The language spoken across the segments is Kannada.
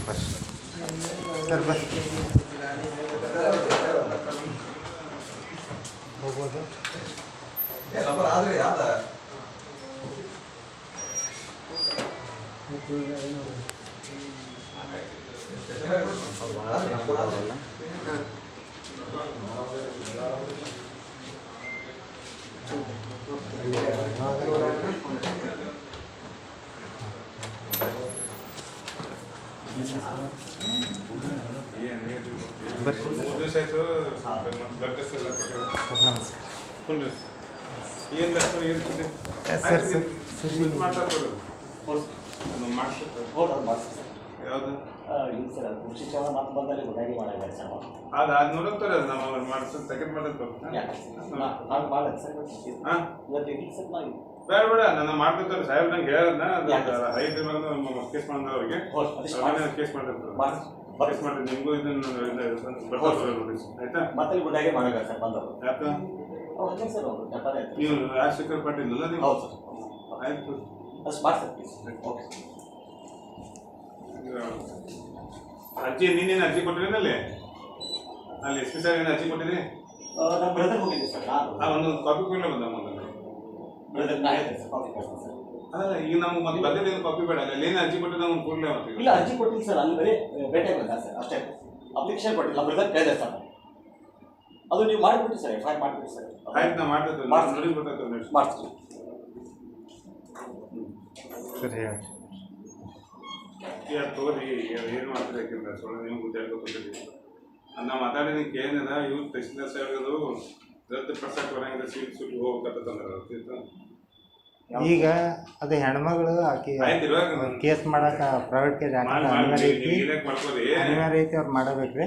ಬಸ್ ಸರ್ ಬಸ್ ಹೋಗ್ಬೋದು. ಅದು ನೋಡುತ್ತಾರೆ ನಾವು ಮಾಡಿಸೋದು ಸೆಕೆಂಡ್ ಮಾಡೋದು ಬೇಡ ಬೇಡ ನಾನು ಮಾಡ್ಕೊತಾರೆ ಸಾಹೇಬ್ ನಂಗೆ ಹೇಳೋದನ್ನ ಐದು ಕೇಸ್ ಮಾಡಿದ ಅವ್ರಿಗೆ ಕೇಸ್ ಮಾಡಿರ್ತಾರೆ ಕೇಸ್ ಮಾಡಿ ನಿಮಗೂ ಇದನ್ನು ಆಯ್ತಾ ಮತ್ತೆ ಗುಡ್ಡಾಗೆ ಮಾಡಲ್ಲ ಸರ್ ಬಂದವರು ಯಾಕೆ ನೀವು ರಾಜಶೇಖರ್ ಪಾಟೀಲ್ ಅಲ್ಲ ನೀವು ಹೌದು ಸರ್ ಆಯ್ತು ಅಷ್ಟು ಮಾಡಿ ಸರ್ ಪ್ಲೀಸ್ ಓಕೆ ಅರ್ಜಿ ನೀನೇನು ಅರ್ಜಿ ಕೊಟ್ಟಿರೇನಲ್ಲಿ ಅಲ್ಲಿ ಎಸ್ ಪಿ ಸಾರ್ ಏನು ಅರ್ಜಿ ಕೊಟ್ಟಿರಿ ನಮ್ಮ ಬ್ರದರ್ ಹೋಗಿದ್ದೆ ಸರ್ ನಾನು ಒಂದು ಕಾಪಿ ಕೊಡಲೇ ಬಂದ ಮೊದಲು ಬ್ರದರ್ ನಾ ಹೇಳ್ತೇನೆ ಸರ್ ಕಾಪಿ ಕೊಡ್ತೀನಿ ಸರ್ ಅಲ್ಲ ಈಗ ನಮ್ಗೆ ಮತ್ತೆ ಬಂದಿದ್ದೇನು ಕಾಪಿ ಬೇಡ ಅಲ್ಲಿ ಏನು ಅರ್ಜಿ ಕೊಟ್ಟು ನಮ್ಗೆ ಕೂಡಲೇ ಮತ್ತೆ ಇಲ್ಲ ಅರ್ಜಿ ಕೊಟ್ಟಿಲ್ಲ ಸರ್ ಅಲ್ಲಿ ಬರೀ ಭೇಟಿ ಬಂದ ಸರ್ ಅಷ್ಟೇ ಅಪ್ಲಿಕೇಶನ್ ಕೊಟ್ಟಿಲ್ಲ ನಮ್ಮ ಬ್ರದರ್ ಕೇಳಿದೆ ಸರ್ ಅದು ನೀವು ಮಾಡಿಬಿಟ್ಟು ಸರ್ ಎಫ್ ಐ ಆರ್ ಮಾಡಿಬಿಟ್ಟು ಸರ್ ಆಯ್ತು ನಾ ಮಾಡ್ತೇವೆ ನೋಡಿ ಗೊತ್ತಾಗ್ತದೆ ಮಾಡ್ತೀವಿ ಸರಿ ಯಾರು ತಗೋರಿ ಏನು ಮಾಡ್ತಾರೆ ಯಾಕೆಂದ್ರೆ ಸೊಳ್ಳೆ ನೀವು ಗೊತ್ತಾಗ್ಕೊತೀರಿ ನಾ ಮಾತಾಡಿದಕ್ಕೆ ಏನಿಲ್ಲ ಇವ್ರು ತಹಸೀಲ್ದಾರ್ ಸಾಹೇಬ್ರು ರದ್ದುಪಡಿಸಕ್ಕೆ ಬರಂಗಿಲ್ಲ ಸೀಟ್ ಸುಟ್ಟು ಹೋಗ್ಬೇಕಂತಂದ್ರೆ ಈಗ ಅದು ಹೆಣ್ಮಗಳು ಆಕಿ ಕೇಸ್ ಮಾಡಕ ಪ್ರೈವೇಟ್ ಕೇಸ್ ಅನಿವಾರ್ಯ ಐತಿ ಅವ್ರು ಮಾಡಬೇಕ್ರಿ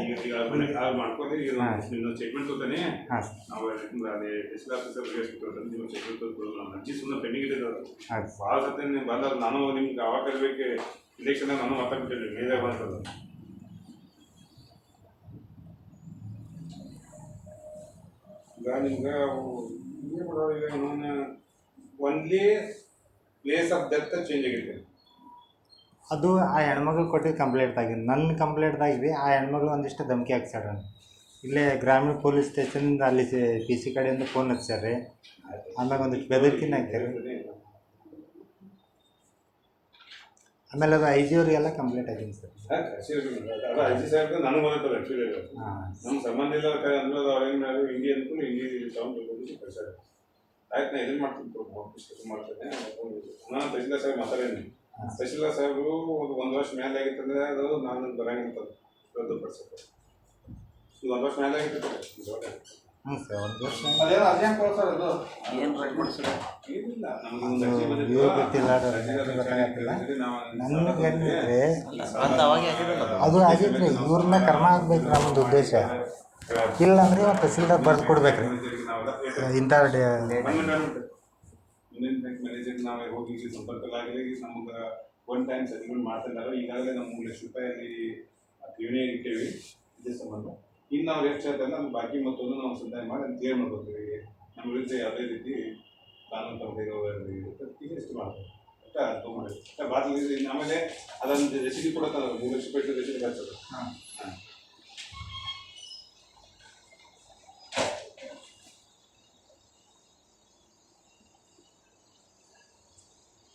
ಮಾಡ್ಕೋರಿ ಸ್ಟೇಟ್ಮೆಂಟ್ ತಗೋತಾನೆ ನಾವು ಅದೇ ತಹಸೀಲ್ದಾರ್ ಸಾಹೇಬ್ರಿಗೆ ನೀವು ಸ್ಟೇಟ್ಮೆಂಟ್ ತಗೋದು ಅರ್ಜಿ ಸುಮ್ಮನೆ ಪೆಂಡಿಂಗ್ ಇಟ್ಟಿದ್ದಾರೆ ಭಾಳ ಸತಿ ನೀವು ಬಂದ ನಾನು ನಿಮ್ಗೆ ಅವಾಗ ಕರಿಬೇಕು ಇಲೆಕ್ಷನ್ ನಾನು ಮಾತಾಡ್ಬಿಟ್ಟಿಲ್ಲ ಮೇದಾಗ ಬಂತದ ಈಗ ನಿಮ್ಗೆ ಏನು ಮಾಡೋದು ಈಗ ಇನ್ನೊಂದು only place of death change ಆಗೈತೆ ಅದು ಆ ಹೆಣ್ಮಗಳು ಕೊಟ್ಟಿದ್ದು ಕಂಪ್ಲೇಂಟ್ದಾಗಿ ನನ್ನ ಕಂಪ್ಲೇಂಟ್ದಾಗಿ ಆ ಹೆಣ್ಮಗಳು ಒಂದಿಷ್ಟು ಧಮಕಿ ಹಾಕ್ಸ್ಯಾರ ಇಲ್ಲೇ ಗ್ರಾಮೀಣ ಪೊಲೀಸ್ ಸ್ಟೇಷನ್ದ ಅಲ್ಲಿ ಪಿ ಸಿ ಕಡೆಯಿಂದ ಫೋನ್ ಹಚ್ಚಾರ್ರಿ ಆಮ್ಯಾಗ ಒಂದಿಷ್ಟು ಬೆದರಿಕೆನ ಹಾಕ್ಯಾರ ಆಮೇಲೆ ಅದು ಐ ಜಿ ಅವ್ರಿಗೆಲ್ಲ ಕಂಪ್ಲೇಂಟ್ ಆಗೀನಿ ಸರ್ ಐ ಜಿ ಸಾಹೇಬ್ ನನಗೆ ಬಂದಿತ್ತು ಆ್ಯಕ್ಚುಲಿ ನಮ್ಮ ಸಂಬಂಧ ಇಲ್ಲ ಅಂದ್ರೆ ಅವ್ರೇನು ಹಿಂದಿ ಅಂದ್ಕೊಂಡು ಹಿಂದಿ ಸೌಂಡ್ ಕಳ್ಸಾರೆ ಆಯ್ತು ನಾ ಇದನ್ನು ಮಾಡ್ತೀನಿ ಮಾಡ್ತೇನೆ ನಾನು ತಹಸೀಲ್ದಾರ್ ಸಾಹೇಬ್ ಮಾತಾಡೇನಿ ತಹಸೀಲ್ದಾರ್ ಸಾಹೇಬರು ಒಂದು ವರ್ಷ ಮೇಲೆ ಆಗಿತ್ತಂದ್ರೆ ಅದು ನಾನು ಬರಂಗಿಲ್ಲ ರದ್ದುಪಡಿಸಕ್ಕೆ ಈಗ ಒಂದು ವರ್ಷ ಮೇಲೆ ಆಗಿತ್ತು ಹ್ಞೂ ಸರ್ ಒಂದು ವರ್ಷ ನನಗೇನಿದ್ರೆ ಅದು ಆಗಿದ್ರಿ ಇವ್ರನ್ನ ಕರ್ಮ ಆಗ್ಬೇಕು ನಮ್ಮದು ಉದ್ದೇಶ ಇಲ್ಲ ಅಂದ್ರೆ ತಹಸೀಲ್ದಾರ್ ಬರ್ದು ಕೊಡ್ಬೇಕ್ರಿ ಇಂಥ ಯೂನಿಯನ್ ಬ್ಯಾಂಕ್ ಮ್ಯಾನೇಜರ್ ನಾವು ಹೋಗಿ ಸಂಪರ್ಕಲಾಗಲಿ ನಮ್ಗೆ ಒನ್ ಟೈಮ್ ಸೆಟಲ್ಮೆಂಟ್ ಮಾಡ್ತಿದ್ದಾರೆ ಈಗಾಗಲೇ ನಮ್ಮ 3 ಲಕ್ಷ ರೂಪಾಯಿ ಠೇವಣಿ ಇಟ್ಟೇವಿ ಇದೇ ಸಂಬಂಧ ಇನ್ನು ನಾವು ಎಷ್ಟು ಹೇಳ್ತಾರೆ ನಮ್ಮ ಬಾಕಿ ಮೊತ್ತವನ್ನು ನಾವು ಸಂದಾಯ ಮಾಡಿ ಅಂತ ಕ್ಲಿಯರ್ ಮಾಡ್ಕೊತೀವಿ ನಮ್ಮ ವಿರುದ್ಧ ಯಾವುದೇ ರೀತಿ ಕಾನೂನು ಕ್ರಮ ಎಷ್ಟು ಮಾಡ್ತೀವಿ ಅಷ್ಟ ತೊಗೊಂಡಿರ್ತೀವಿ ಬಾಕಿ ಆಮೇಲೆ ಅದೊಂದು ರೆಸಿಪಿ ಕೂಡ 3 ಲಕ್ಷ ರೂಪಾಯಿ ರೆಸಿಪಿ ಬರ್ತದೆ ಹಾಂ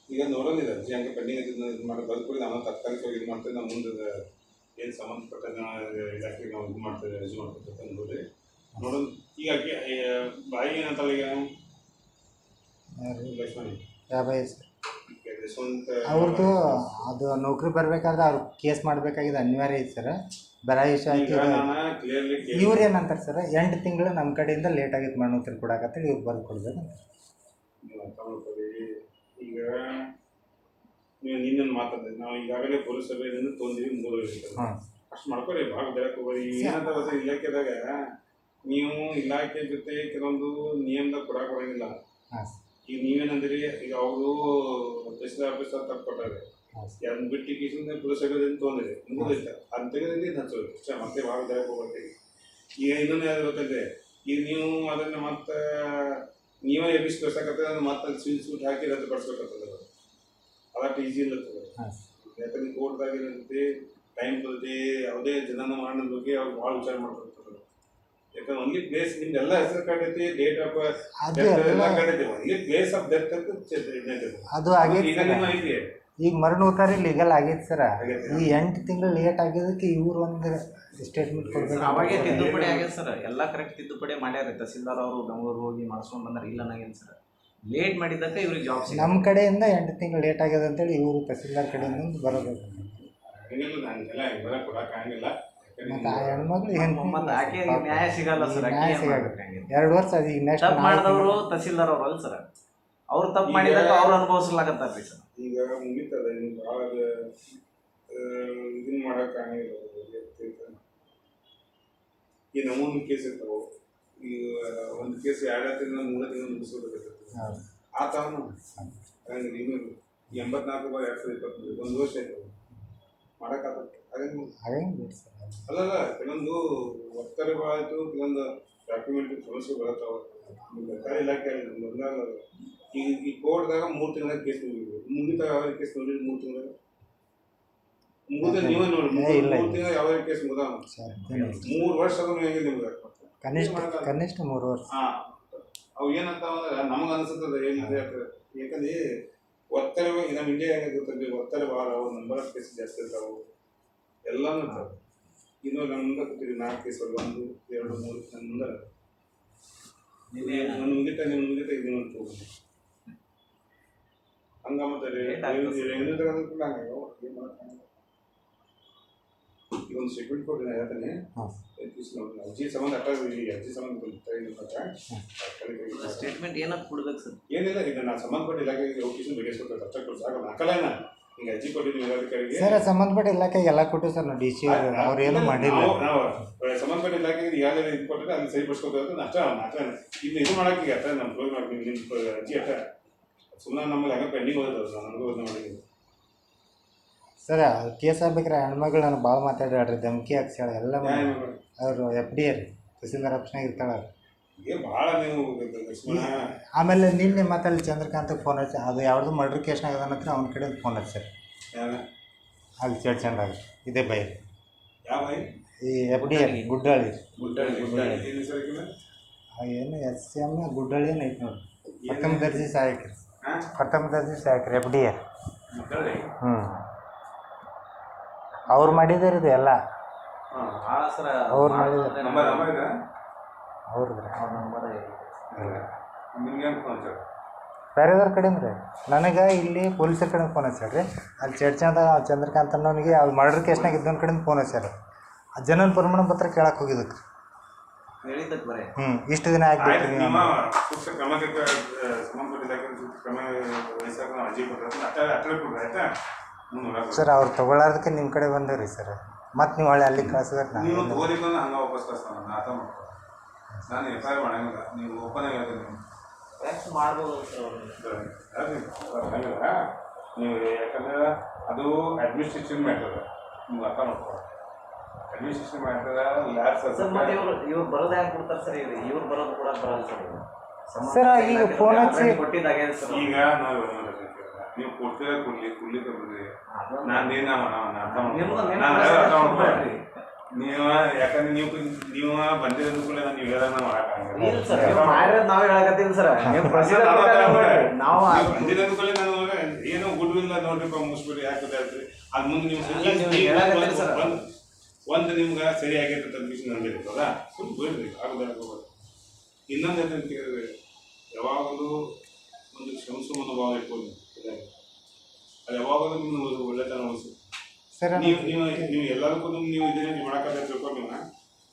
ಈಗ ನೋಡೋದಿಲ್ಲ ಅರ್ಜಿ ಹಂಗೆ ಪೆಂಡಿಂಗ್ ಇದು ಮಾಡಿ ಬದುಕಿ ನಾವು ತಾತ್ಕಾಲಿಕವಾಗಿ ಇದು ಮಾಡ್ತೇವೆ ನಾವು ಮುಂದೆ ಏನು ಸಂಬಂಧಪಟ್ಟ ಇಲಾಖೆಗೆ ನಾವು ಇದು ಮಾಡ್ತೇವೆ ಅರ್ಜಿ ಮಾಡ್ಕೊಳ್ತೇವೆ ನೋಡ್ರಿ ನೋಡೋದು ಈಗ ಬಾಯಿ ಏನಂತಲ್ಲ ಈಗ ಲಕ್ಷ್ಮಣಿ ಯಶವಂತ ಅವ್ರದ್ದು ಅದು ನೌಕರಿ ಬರಬೇಕಾದ್ರೆ ಅವ್ರು ಕೇಸ್ ಮಾಡಬೇಕಾಗಿದೆ ಅನಿವಾರ್ಯ ಐತೆ ಸರ್ ಬರ ವಿಷಯ ಆಯ್ತು ಇವ್ರು ಏನಂತಾರೆ ಸರ್ 8 ತಿಂಗಳು ನಮ್ಮ ಕಡೆಯಿಂದ ಲೇಟ್ ಆಗಿತ್ತು ಮಣ್ಣುತ್ತರ ಕೊಡಕತ್ತೇಳಿ ಇವ್ರು ಬರ್ದು ಕೊಡ್ಬೇಕಂತ ಈಗ ನೀವು ನಿನ್ನನ್ನು ಮಾತಾಡಿದ್ರೆ ನಾವು ಈಗಾಗಲೇ ಪೊಲೀಸ್ ಸಭೆಯಿಂದ ತೊಂದಿವಿ 3 ಅಷ್ಟು ಮಾಡ್ಕೊರಿ ಭಾಳ ಬೆಳಕು ಹೋಗಿ ಏನಂತ ಇಲಾಖೆದಾಗ ನೀವು ಇಲಾಖೆ ಜೊತೆ ಕೆಲವೊಂದು ನಿಯಮದಾಗ ಕೊಡಂಗಿಲ್ಲ ಈಗ ನೀವೇನಂದ್ರಿ ಈಗ ಅವರು ತಹಸೀಲ್ದಾರ್ ಆಫೀಸರ್ ತಪ್ಪು ಕೊಟ್ಟಾರೆ ಅದನ್ನ ಬಿಟ್ಟು ಕೇಸಿಂದ ಪೊಲೀಸ್ ಸಭೆದಿಂದ ತೊಗೊಂಡಿರಿ ಮುಗಿದಿಲ್ಲ ಅದನ್ನ ತೆಗೆದ್ರೆ ಹಚ್ಚೋದು ಇಷ್ಟ ಮತ್ತೆ ಭಾಳ ಬೆಳಕು ಹೋಗ್ತೀವಿ ಈಗ ಇನ್ನೊಂದು ಯಾವ್ದು ಗೊತ್ತಂದ್ರೆ ಈಗ ನೀವು ಅದನ್ನು ಮತ್ತೆ ನೀವೇ ಎಬ್ಬಿಸಿ ತೋರ್ಸಕತ್ತದ ಮತ್ತೆ ಸ್ವಿಲ್ ಸೂಟ್ ಹಾಕಿ ರದ್ದುಪಡಿಸ್ಬೇಕಂತದ ಅದಷ್ಟು ಈಸಿ ಇಲ್ಲ ಯಾಕಂದ್ರೆ ಕೋರ್ಟ್ದಾಗ ಏನಂತೆ ಟೈಮ್ ಬರುತ್ತೆ ಯಾವುದೇ ಜನನ ಮರಣದ ಬಗ್ಗೆ ಅವ್ರು ಭಾಳ ವಿಚಾರ ಮಾಡ್ತಿರ್ತಾರೆ. ಯಾಕಂದ್ರೆ ಒನ್ಲಿ ಪ್ಲೇಸ್ ನಿಮ್ದು ಎಲ್ಲ ಹೆಸರು ಕಾಟೈತಿ, ಡೇಟ್ ಆಫ್ ಅದು ಎಲ್ಲ ಕಾಟೈತಿ, ಒನ್ಲಿ ಪ್ಲೇಸ್ ಆಫ್ ಡೆತ್ ಅಂತ ಅದು ಆಗೈತಿ ಈಗ ನಿಮ್ಮ ಐತಿ. ಈಗ ಮರಣೋತ್ತರ ಲೀಗಲ್ ಆಗೈತಿ ಸರ್. ಆಗೈತೆ. ಈ 8 ತಿಂಗಳು ಲೇಟ್ ಆಗಿದ್ದಕ್ಕೆ ಇವ್ರು ಒಂದು ಸ್ಟೇಟ್ಮೆಂಟ್ ಕೊಡ್ಬೇಕು. ಅವಾಗೇ ತಿದ್ದುಪಡಿ ಆಗ್ಯದ ಸರ್, ಎಲ್ಲ ಕರೆಕ್ಟ್ ತಿದ್ದುಪಡಿ ಮಾಡ್ಯಾರ. ತಹಸೀಲ್ದಾರ್ ಅವರು ಬೆಂಗಳೂರು ಹೋಗಿ ಮಾಡಿಸ್ಕೊಂಡು ಬಂದಾರ, ಇಲ್ಲ ಅನ್ನಂಗಿಲ್ಲ ಸರ್. ಲೇಟ್ ಮಾಡಿದ್ದಕ್ಕೆ ಇವ್ರಿಗೆ ಜಾಬ್ ಸಿಗ. ನಮ್ಮ ಕಡೆಯಿಂದ 8 ತಿಂಗಳು ಲೇಟ್ ಆಗ್ಯದ ಅಂತೇಳಿ ಇವರು ತಹಸೀಲ್ದಾರ್ ಕಡೆಯಿಂದ ಬರೋಬೇಕು. ಹಂಗಿಲ್ಲ, ನಂಗೆಲ್ಲ ಇವೆಲ್ಲ ಕೊಡಕ್ಕೆ ಆಗಿಲ್ಲ. ಮತ್ತು ಆ ಹೆಣ್ಮಕ್ಳು ಏನು ಮತ್ತೆ ಆಕೆ ನ್ಯಾಯ ಸಿಗಲ್ಲ ಸರ್. ನ್ಯಾಯ ಸಿಗಲ್ಲ. 2 ವರ್ಷ ಅದು ಈಗ ನೆಕ್ಸ್ಟ್ ತಪ್ಪು ಮಾಡಿದವರು ತಹಸೀಲ್ದಾರ್ ಅವ್ರು ಅಲ್ಲ ಸರ್. ಅವ್ರು ತಪ್ಪು ಮಾಡಿದಾಗ ಅವ್ರು ಅನುಭವಿಸ್ಲಾಗತ್ತಾರ್ರಿ ಸರ್. ಈಗ ಮುಗಿತದ ನಿಮ್ಗೆ ಭಾಳ ಇದನ್ನ ಮಾಡಕ್ಕೆ ಆಗಿಲ್ಲ. ಈ ನಮೂನೆ ಕೇಸ್ ಇರ್ತಾವೆ, ಈಗ ಒಂದು ಕೇಸ್ 2 ತಿಂಗಳು 3 ತಿಂಗಳು ಮುಗಿಸ್ಬೇಕಾಗ್ತದೆ. ಆ ತಾನು ಹಂಗೆ ಇನ್ನು 84/2023 1 ವರ್ಷ ಆಯ್ತು ಮಾಡೋಕ್ಕಾಗತ್ತೆ. ಅಲ್ಲಲ್ಲ, ಕೆಲವೊಂದು ಒತ್ತಡ ಭಾಳ ಆಯಿತು, ಕೆಲವೊಂದು ಡಾಕ್ಯುಮೆಂಟ್ ಸಮಸ್ಯೆ ಬರುತ್ತಾವೆ. ಸರ್ಕಾರಿ ಇಲಾಖೆ ಬಂದಾಗ ಈ ಕೋರ್ಟ್ದಾಗ 3 ತಿಂಗಳ ಕೇಸ್ ಮುಗಿತಾಗ ಯಾವ ಕೇಸ್ ನೋಡಿ 3 ತಿಂಗಳ ಮುಗಿದ ನೀವೇ ನೋಡಿ 3 ತಿಂಗಳ ಯಾವ ಕೇಸ್ ಮುಗಿದ 3 ವರ್ಷ ಅದನ್ನು ಹೆಂಗೆ ನಿಮ್ಗೆ ಕನಿಷ್ಠ 3 ವರ್ಷ. ಅವು ಏನಂತ ಅಂದ್ರೆ ನಮಗೆ ಅನ್ಸುತ್ತದೆ ಏನಿದೆ ಯಾಕಂದ್ರೆ ಒತ್ತಡ ನಮ್ಮ ಇಂಡಿಯಾ ಹೆಂಗೆ ಗೊತ್ತದೆ, ಒತ್ತಡ ಭಾಳ ಅವು, ನಂಬರ್ ಆಫ್ ಕೇಸ್ ಜಾಸ್ತಿ ಇರ್ತಾವೆ, ಎಲ್ಲನೂ ಇರ್ತಾವೆ. ಇನ್ನು ನಮ್ಮ ಮುಂದೆ ಕೂತೀವಿ 4 ಕೇಸ್ 1 2 3 ನನ್ನ ಮುಂದೆ ನನ್ನ ಮುಗಿತ ನಿಮ್ಮ ಮುಗಿತ ಇದು ಅಂತ ಹೋಗ್ತೀನಿ ಹಂಗ. ಮತ್ತೆ ರೆವೆನ್ಯೂ ತಗೊಂಡ್ರೆ ಹಂಗೆ ಏನು ಮಾಡೋಕ್ಕಾಗಲ್ಲ. ಈಗ ಒಂದು ಸ್ಟೇಟ್ಮೆಂಟ್ ಕೊಡಿ, ನಾನು ಹೇಳ್ತೇನೆ. ಅರ್ಜಿ ಸಂಬಂಧ ಅರ್ಜಿ ಸಂಬಂಧ ಸ್ಟೇಟ್ಮೆಂಟ್ ಏನಕ್ಕೆ ಕೊಡ್ಬೇಕು ಸರ್? ಏನಿಲ್ಲ, ಈಗ ನಾನು ಸಂಬಂಧಪಟ್ಟ ಇಲಾಖೆಗೆ ಹೋಗಿ ಬೆಳೆಸ್ಕೊಡ್ತಾರೆ. ಅಷ್ಟೇ ಕೊಟ್ಟು ಸಾಕಲ್ಲ, ಹಾಕಲ್ಲ. ಈಗ ಅರ್ಜಿ ಕೊಟ್ಟಿದ್ದೀವಿ ಇಲಾಖೆಗೆ ಸರ್. ಸಂಬಂಧಪಟ್ಟ ಇಲಾಖೆಗೆ ಎಲ್ಲ ಕೊಟ್ಟು ಸರ್. ನಾವು DC ಅವ್ರು ಏನು ಮಾಡಿಲ್ಲ. ನಾವು ಸಂಬಂಧಪಟ್ಟ ಇಲಾಖೆಗೆ ಯಾವ್ದು ಇದು ಕೊಟ್ಟರೆ ಅಲ್ಲಿ ಸರಿಪಡಿಸ್ಕೊತಾರೆ. ಅಷ್ಟೇ ಇನ್ನು ಇದು ಮಾಡೋಕೆ ಈಗ ಅಷ್ಟೇ ನಮ್ಮ ಕ್ಲೋಸ್ ಮಾಡ್ತೀವಿ. ನಿಮ್ಮ ಅರ್ಜಿ ಅಷ್ಟೇ ಸುಮ್ಮನೆ ನಮ್ಮಲ್ಲಿ ಹಂಗೆ ಪೆಂಡಿಂಗ್ ಹೋಗೋದು. ನನಗೂ ಅದನ್ನ ಮಾಡಿದ್ದೀನಿ ಸರ್. ಕೇಸ್ ಆಗ್ಬೇಕ್ರೆ ಹೆಣ್ಮಗಳು ನಾನು ಭಾಳ ಮಾತಾಡ್ಯಾಡ್ರಿ, ಧಮಕಿ ಹಾಕ್ಸ್ಯಾಳ ಎಲ್ಲ. ಅವರು FD ರೀ, ತಹಸೀಲ್ದಾರ್ ಆಫೀಸ್ನಾಗ ಇರ್ತಾಳೆ. ಭಾಳ ನೀವು ಆಮೇಲೆ ನಿನ್ನೆ ಮತ್ತೆ ಅಲ್ಲಿ ಚಂದ್ರಕಾಂತಕ್ಕೆ ಫೋನ್ ಹಚ್ಚಿ, ಅದು ಯಾವ್ದು ಮರ್ಡ್ರ್ ಕೇಸ್ನಾಗ ಅದನ್ನತ್ರ ಅವ್ನ ಕಡೆ ಫೋನ್ ಹಚ್ಚಾರ ಅಲ್ಲಿ ಚಂದಾಗ. ಇದೇ ಬೈ ಯಾವ ಈ FD ಗುಡ್ಡಳ್ಳಿ ಏನು SM ಗುಡ್ಡಳ್ಳಿ ಏನು ಐತೆ ನೋಡಿ. 19 ದರ್ಜೆ ಸಹಾಯಕರು, 19 ದರ್ಜೆ ಸಹಾಯಕರು FD. ಅವ್ರು ಮಾಡಿದಾರೆ ಇದು ಎಲ್ಲ. ಅವ್ರು ಮಾಡಿದಾರೆ ಅವ್ರದ್ರಿ. ಬೇರೆದವ್ರ ಕಡೆಯಿಂದ ರೀ. ನನಗೆ ಇಲ್ಲಿ ಪೊಲೀಸರ ಕಡೆ ಫೋನ್ ಹಚ್ಚಾರ. ಅಲ್ಲಿ ಚಂದ್ರಕಾಂತ್ ಅನ್ನೋನಿಗೆ ಅದು ಮರ್ಡರ್ ಕೇಸ್ನಾಗ ಇದ್ದೊಂದು ಕಡೆಯಿಂದ ಫೋನ್ ಹಚ್ಚಾರ. ಆ ಜನನ ಪ್ರಮಾಣ ಪತ್ರ ಕೇಳಕ್ಕೆ ಹೋಗಿದ್ದಕ್ಕೆ ಇಷ್ಟು ದಿನ ಆಗ್ಬಿಟ್ರಿ. ಸರ್ ಅವ್ರು ತೊಗೊಳ್ಳೋದಕ್ಕೆ ನಿಮ್ಮ ಕಡೆ ಬಂದೇವ್ರಿ ಸರ್. ಮತ್ತು ನೀವು ಹೊಳ್ಳಿ ಅಲ್ಲಿ ಕಳ್ಸಿದ್ರೆ ನೀವು ತಗೋಲಿಕ್ಕಂದ್ರೆ ಹಂಗೆ ವಾಪಸ್ ಕಳಿಸ್ತಾನೆ. ನಾನು ಅರ್ಥ ಮಾಡ್ಕೊ, ನಾನು FIR ಮಾಡಂಗಿಲ್ಲ. ನೀವು ಓಪನ್ ಆಗಿ ಹೇಳ್ತೀನಿ ಮಾಡ್ಬೋದು ಹಂಗಿಲ್ಲ. ನೀವು ಯಾಕಂದ್ರೆ ಅದು ಅಡ್ಮಿನಿಸ್ಟ್ರೇಷನ್ ಮ್ಯಾಟರ್, ನೀವು ಅರ್ಥ ಮಾಡ್ಕೊ. ಅಡ್ಮಿನಿಸ್ಟ್ರೇಷನ್ ಮ್ಯಾಟರ್ ಇವ್ರು ಬರೋದು ಯಾಕೆ ಕೊಡ್ತಾರೆ ಸರ್? ಇವ್ರು ಬರೋದು ಕೂಡ ಬರಲ್ಲ ಸರ್. ಈಗ ಫೋನ್ ಹಚ್ಚಿ ಕೊಟ್ಟಿದ್ದಾಗೆ ಈಗ ನಾವು ನೀವು ಕೊಡ್ತೀರ ಕೊಡ್ಲಿಕ್ಕೆ ಬಿಡ್ರಿ. ನಾನೇನು ಅರ್ಥ ಮಾಡ್ರಿ. ನೀವು ಯಾಕಂದ್ರೆ ನೀವು ಬಂದಿರೋದು ಕೂಡ ನೀವು ಹೇಳೋಣ ನಾವು ಹೇಳಕತ್ತೀವಿ ಸರ್. ಬಂದಿರೋದು ಕೂಡ ನಾನು ಏನೋ ಗುಡ್ ವಿಲ್ ನೋಡ್ರಿಪ್ಪ ಮುಗಿಸ್ಬಿಡ್ರಿ ಯಾಕೆ ಅದು ಮುಂದೆ ನೀವು ಒಂದು ನಿಮ್ಗೆ ಸರಿ ಆಗೈತೆ ತಪ್ಪಿಸಿ ನಂಬಿರ್ತದ ಸುಮ್ಮನೆ ಬಿಡ್ರಿ ಆಗೋದಾಗ ಹೋಗೋದು. ಇನ್ನೊಂದು ಏನಂತ ಕೇಳಿದ್ರೆ ಯಾವಾಗಲೂ ಒಂದು ಶ್ರಮಿಸುವ ಮನೋಭಾವ ಇಟ್ಕೊಂಡು ಅದು ಯಾವಾಗಲೂ ನಿಮ್ಗೆ ಒಳ್ಳೆತನ ಉಳಿಸು. ನೀವು ಎಲ್ಲದಕ್ಕೂ ನೀವು ಇದನ್ನೇ ಮಾಡೋಕ್ಕಾಗ ತಿಳ್ಕೊಂಡು ನೀವು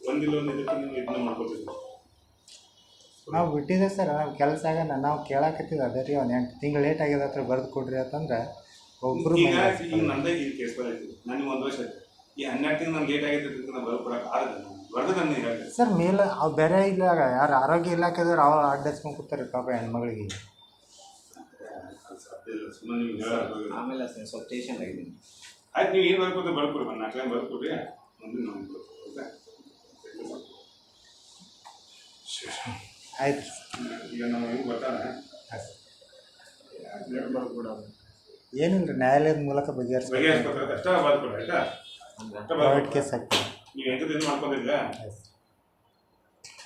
ಒಂದಿಲ್ಲ ಒಂದು ಇದಕ್ಕೆ ನೀವು ಇದನ್ನ ಮಾಡ್ಕೊತಿದ್ರಿ. ನಾವು ಬಿಟ್ಟಿದ್ದೆ ಸರ್. ನಾವು ಕೆಲಸ ಆಗೋಣ ನಾವು ಕೇಳಾಕತ್ತಿದ್ದು ಅದೇ ರೀ. ಒಂದು 8 ತಿಂಗಳು ಲೇಟ್ ಆಗಿದೆ ಹತ್ರ ಬರೆದು ಕೊಡ್ರಿ ಅಂತಂದ್ರೆ ಒಬ್ಬರು ಈಗ ನಂದೇ ಈ ಕೇಸ್ ಬರೈತಿ. ನನಗೆ 1 ವರ್ಷ ಆಯ್ತು. ಈ 12 ತಿಂಗಳು ನಾನು ಲೇಟ್ ಆಗೈತೆ ನಾನು ಬರೆದು ಕೊಡೋಕೆ ಆಗಲ್ಲ. ಬರೆದು ನನ್ನ ಹೇಳಿ ಸರ್. ಮೇಲೆ ಅವು ಬೇರೆ ಇಲ್ಲ, ಯಾರು ಆರೋಗ್ಯ ಇಲಾಖೆದವ್ರು ಅವ್ರು ಅಡ್ಡಸ್ಕೊಂಡು ಕೂತಾರೆ ಪಾಪ ಹೆಣ್ಮಗಳಿಗೆ. ಆಮೇಲೆ ಸ್ವಲ್ಪ ಟೇಷನ್ ಆಗಿದ್ದೀನಿ. ಆಯ್ತು, ನೀವು ಏನು ಬರ್ಕೊಡ್ರಿ ಬರ್ಕೊಡ್ರಿ. ಒಂದು 4 ಟೈಮ್ ಬರ್ಕೊಡ್ರಿ. ಮುಂದೆ ನಾವು ಆಯ್ತು. ಈಗ ನಾವು ಹೆಂಗೆ ಬರ್ತಾನೆ ಏನಿಲ್ಲ ರೀ, ನ್ಯಾಯಾಲಯದ ಮೂಲಕ ಬಗೆಹರಿಸ್ಬೇಕು ಅಷ್ಟೇ ಬರ್ಕೊಡ್ರಿ ಆಯ್ತಾ. ಪ್ರೈವೇಟ್ ಕೇಸ್ ಆಗ್ತದೆ. ನೀವು ಎಂಟು ದಿನ ಮಾಡ್ಕೊಂಡಿಲ್ಲ ಎಸ್.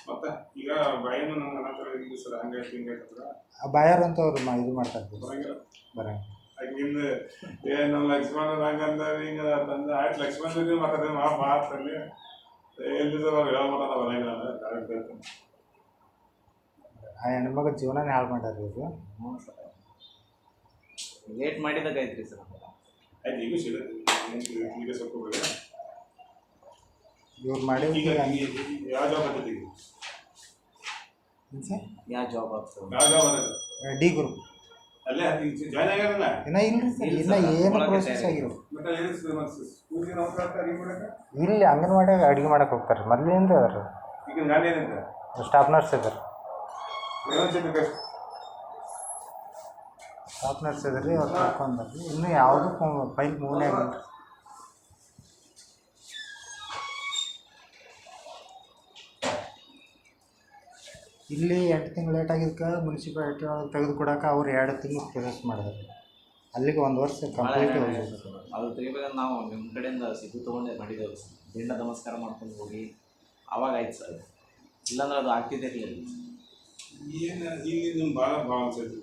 ಮತ್ತೆ ಈಗ ಬಾಯನ್ನು ನಂಗೆ ಅನಂತರ ಇಲ್ಲಿ ಸರ್ ಹಂಗಾಯ್ತು ಹಿಂಗಾಯ್ತಂದ್ರೆ ಆ ಬಾಯರ್ ಅಂತ ಅವ್ರು ಇದು ಮಾಡ್ತಾರೆ ಬರಂಗಿಲ್ಲ ಬರಂಗ. ಆಗಿಂದ ನಮ್ಮ ಲಕ್ಷ್ಮಣ ಹಂಗಂದ ಹಿಂಗ ತಂದ ಆಯ್ತು ಲಕ್ಷ್ಮಣ ಜೊತೆ ಮಾತಾಡಿದ್ರೆ ಮಾತಲ್ಲಿ ಎಲ್ಲಿದ್ದ ಹೇಳ್ಬಿಟ್ಟ ಬರಂಗಿಲ್ಲ. ಆ ಹೆಣ್ಮಗ ಜೀವನನೇ ಹಾಳು ಮಾಡ್ಯಾರ ಇವರು. ಹ್ಞೂ ಸರ್ ಲೇಟ್ ಮಾಡಿದಾಗ ಐತ್ರಿ ಸರ್. ಆಯ್ತು ಈಗ ಸಿಗುತ್ತೆ ಈಗ ಸ್ವಲ್ಪ ಇವ್ರು ಮಾಡಿ ಈಗ ಯಾವ ಜಾಬ್ ಆಗ್ತದೆ ಈಗ ಯಾವ ಜಾಬ್ ಆಗ್ತದೆ? ಯಾವ ಜಾಬ್ ಆಗ್ತದೆ ಡಿ ಗ್ರೂಪ್ ಅಲ್ಲೇ ಜಾಯ್ನ್ ಆಗ್ಯಾರಲ್ಲ ಇನ್ನ ಇಲ್ರಿ ಸರ್, ಇನ್ನ ಏನು ಪ್ರೋಸೆಸ್ ಆಗಿರೋ. ಸ್ಕೂಲ್ಗೆ ನಾವು ಅಡುಗೆ ಮಾಡಕ್ಕೆ ಇಲ್ಲಿ ಅಂಗನವಾಡಿಯಾಗ ಅಡುಗೆ ಮಾಡಕ್ಕೆ ಹೋಗ್ತಾರೆ ಮೊದಲಿಂದ ಅದಾರ. ಈಗ ಗಾಡಿ ಏನಂತ ಸ್ಟಾಫ್ ನರ್ಸ್ ಇದಾರೆ. ಸ್ಟಾಫ್ ನರ್ಸ್ ಇದ್ರಿ ಅವ್ರು ಕರ್ಕೊಂಡ್ಬರ್ರಿ. ಇನ್ನೂ ಯಾವುದೂ ಫೈಲ್ ಮೂವನೇ ಆಗಿಲ್ಲ. ಇಲ್ಲಿ 8 ತಿಂಗಳು ಲೇಟ್ ಆಗಿದ್ದಕ್ಕೆ ಮುನ್ಸಿಪಾಲಿಟಿ ಒಳಗೆ ತೆಗೆದುಕೊಡಕ್ಕೆ ಅವ್ರು 2 ತಿಂಗಳು ಪ್ರೊಸೆಸ್ ಮಾಡಿದ್ರು. ಅಲ್ಲಿಗೆ 1 ವರ್ಷ ಕಂಪ್ಲೀಟ್ ಹೋಗಿದೆ. ಅದು ತೆಗಿಬೇಕಾದ್ರೆ ನಾವು ನಿಮ್ಮ ಕಡೆಯಿಂದ ಸಿದ್ದು ತೊಗೊಂಡೇ ಮಾಡಿದ್ದೇವೆ ಸರ್. ದಿಂಡ ನಮಸ್ಕಾರ ಮಾಡ್ಕೊಂಡು ಹೋಗಿ ಅವಾಗ ಆಯ್ತು ಸರ್. ಇಲ್ಲಾಂದ್ರೆ ಅದು ಆಗ್ತಿದ್ದಿರಲಿಲ್ಲ. ಏನು ಇಲ್ಲಿ ನಿಮ್ಮ ಭಾಳ ಅನ್ಸೈತಿ.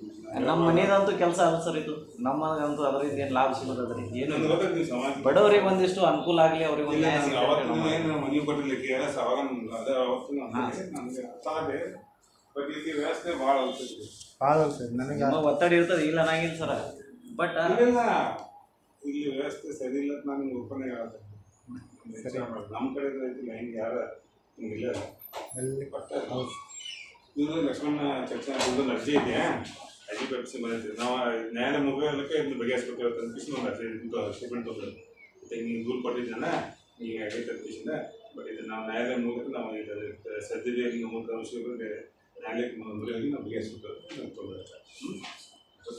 ನಮ್ಮ ಮನೆಯದಂತೂ ಕೆಲಸ ಅಲ್ಲ ಸರ್ ಇದು. ನಮ್ಮಗಂತೂ ಅದರಿಂದ ಏನು ಲಾಭ ಸಿಗೋದ್ರಿ ಏನು ಗೊತ್ತಾಗ್ತೀವಿ ಸಮಾಜ ಬಡವರಿಗೆ ಒಂದಿಷ್ಟು ಅನುಕೂಲ ಆಗಲಿ, ಅವ್ರಿಗೆ ಒಂದು ನ್ಯಾಯ ಸಿಗಲಿ. ಅವತ್ತು ಏನು ಮನೆ ಕೊಟ್ಟಿರ್ಲಿಕ್ಕೆ ಅವಾಗ ಅದೇ ಅವತ್ತು ನನಗೆ ಸಾಧ್ಯ ಬಟ್ ಇಲ್ಲಿ ವ್ಯವಸ್ಥೆ ಭಾಳ ಅನ್ಸೈತಿ. ಭಾಳ ಸರ್ ನನಗೆ ನಿಮ್ಮ ಒತ್ತಡ ಇರ್ತದೆ, ಇಲ್ಲ ಅನ್ನಂಗಿಲ್ಲ ಸರ್. ಬಟ್ ಇಲ್ಲ ಇಲ್ಲಿ ವ್ಯವಸ್ಥೆ ಸರಿ ಇಲ್ಲ ಅಂತ ನಾನು ಒಪ್ಪನೆ ಹೇಳ್ತೇನೆ. ನಮ್ಮ ಕಡೆ ಐತಿಲ್ಲ ಹಿಂಗೆ ಯಾರ ಹಿಂಗಿಲ್ಲ ಅಲ್ಲಿ ಬಟ್ ಇವರು ಲಕ್ಷ್ಮಣ ಚರ್ಚೆ ಒಂದು ಅರ್ಜಿ ಇದೆ. ಅರ್ಜಿ ಪೆಪ್ಸಿ ಬಂದಿರ್ತೀವಿ ನಾವು ನ್ಯಾಯ ಮುಗಿಯೋದಕ್ಕೆ ಇದನ್ನು ಬಗೆಹರಿಸ್ಬೇಕು ಅಂತ ಅನ್ಪಿಸಿ ಒಂದು ಅರ್ಜಿ ಸ್ಟೇಟ್ಮೆಂಟ್ ತೊಗೊಂಡು ಮತ್ತು ನೀವು ದೂರು ಕೊಟ್ಟಿದ್ದಾನ ಈಗ ಆಗೈತೆ ಅನ್ಪಿಸಿದ. ಬಟ್ ಇದು ನಾವು ನ್ಯಾಯಾಲಯ ಮೂಲಕ ನಾವು ಇದು ಸದ್ಯದ ಮೂಲಕ ವಿಷಯಗಳಿಗೆ ನ್ಯಾಯಾಲಯಕ್ಕೆ ಮುಂದುವರೆಯಾಗಿ ನಾವು ಬಗೆಹರಿಸ್ಬೇಕು ತೊಗೊಂಡ್ರೆ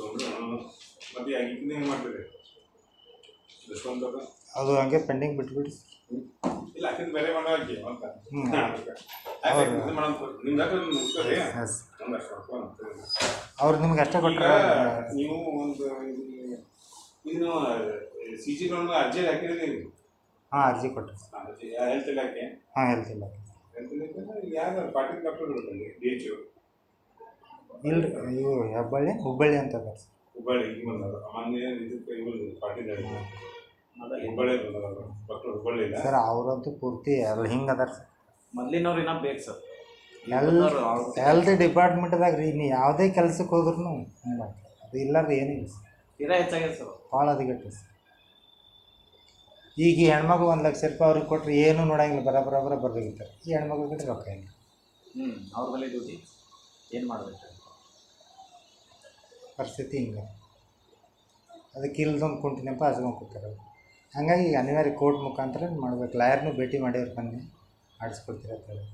ತೊಗೊಂಡು ಮತ್ತು ಇದನ್ನ ಏನು ಮಾಡ್ತೀರಿ ಯಶವಂತ ಅದು ಹಂಗೆ ಪೆಂಡಿಂಗ್ ಬಿಟ್ಬಿಡಿ. ಇಲ್ಲ ಹಾಕಿದ್ದು ಬೇರೆ ಮಾಡೋಕೆ ಅಂತ ಎಸ್. ಅವ್ರು ನಿಮ್ಗೆ ಅಷ್ಟೇ ಕೊಟ್ಟರೆ ನೀವು ಒಂದು ಇನ್ನು ಸಿ ಜಿ ಲೋನ್ ಅರ್ಜಿ ಹಾಕಿದ್ದೀರಿ. ಹಾಂ ಅರ್ಜಿ ಕೊಟ್ಟರು. ಹೆಲ್ತ್ ಇಲಾಖೆ ಹಾಂ ಹೆಲ್ತ್ ಇಲ್ಲ ಯಾರು ಪಾಟೀಲ್ ಡಾಕ್ಟರ್ ಇರುತ್ತಲ್ಲಿ ಡಿ ಎಚ್ ಇಲ್ರಿ ಇವು ಹುಬ್ಬಳ್ಳಿ ಅಂತ ಅದ ಸರ್. ಹುಬ್ಬಳ್ಳಿ ಈಗ ಬಂದವರು ಮೊನ್ನೆ ಇದಕ್ಕೆ ಇವರು ಪಾಟೀಲ್ ಹುಬ್ಬಳ್ಳಿ ಬಂದವರು ಡಾಕ್ಟರ್ ಹುಬ್ಬಳ್ಳಿ ಇಲ್ಲ ಸರ್. ಅವರಂತೂ ಪೂರ್ತಿ ಅಲ್ಲಿ ಹಿಂಗೆ ಅದಾರ ಸರ್. ಮೊದಲಿನವ್ರು ಇನ್ನೂ ಬೇಕು ಸರ್. ಹೆಲ್ತ್ ಡಿಪಾರ್ಟ್ಮೆಂಟ್ದಾಗ ರೀ ನೀವು ಯಾವುದೇ ಕೆಲ್ಸಕ್ಕೆ ಹೋದ್ರೂ ಹಂಗೆ ಮಾಡ್ತಾರೆ. ಅದು ಇಲ್ಲಾರ್ದು ಏನಿಲ್ಲ ಸರ್. ತೀರಾ ಹೆಚ್ಚಾಗಿದೆ ಸರ್. ಭಾಳ ಅದಿಗಟ್ರಿ ಸರ್. ಈಗ ಈ ಹೆಣ್ಮಗು 1 ಲಕ್ಷ ರೂಪಾಯಿ ಅವ್ರಿಗೆ ಕೊಟ್ಟರೆ ಏನೂ ನೋಡಂಗಿಲ್ಲ, ಬರೋಬ್ಬರ ಬರ್ಬೇಕಿರ್ತಾರೆ. ಈ ಹೆಣ್ಮಕ್ಳು ಕಡೆ ರೊಕ್ಕ ಇಲ್ಲ. ಅವ್ರ ಬಳಿ ಡ್ಯೂಟಿ ಏನು ಮಾಡಬೇಕು ಪರಿಸ್ಥಿತಿ ಹಿಂಗೆ. ಅದಕ್ಕೆ ಇಲ್ದೊಂದು ಕುಂಟಿನಪ್ಪ ಹಚ್ಕೊಂಡು ಕೂತಾರೆ. ಹಾಗಾಗಿ ಈಗ ಅನಿವಾರ್ಯ ಕೋರ್ಟ್ ಮುಖಾಂತರ ಮಾಡ್ಬೇಕು. ಲಾಯರ್ನೂ ಭೇಟಿ ಮಾಡಿವ್ರು ಬನ್ನಿ ಆಡಿಸ್ಕೊಡ್ತೀರ ಅಂತ ಹೇಳಿ.